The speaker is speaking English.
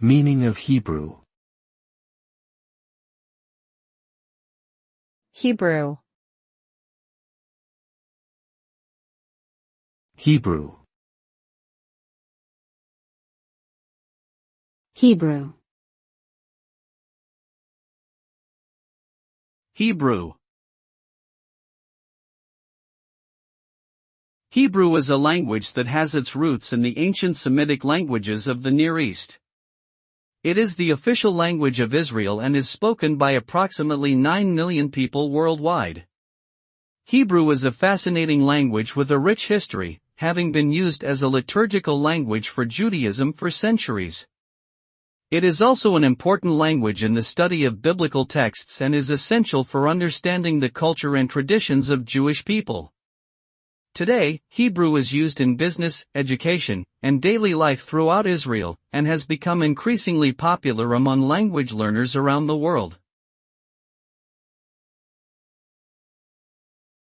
Meaning of Hebrew. Hebrew. Hebrew. Hebrew. Hebrew. Hebrew is a language that has its roots in the ancient Semitic languages of the Near East. It is the official language of Israel and is spoken by approximately 9 million people worldwide. Hebrew is a fascinating language with a rich history, having been used as a liturgical language for Judaism for centuries. It is also an important language in the study of biblical texts and is essential for understanding the culture and traditions of Jewish people. Today, Hebrew is used in business, education, and daily life throughout Israel, and has become increasingly popular among language learners around the world.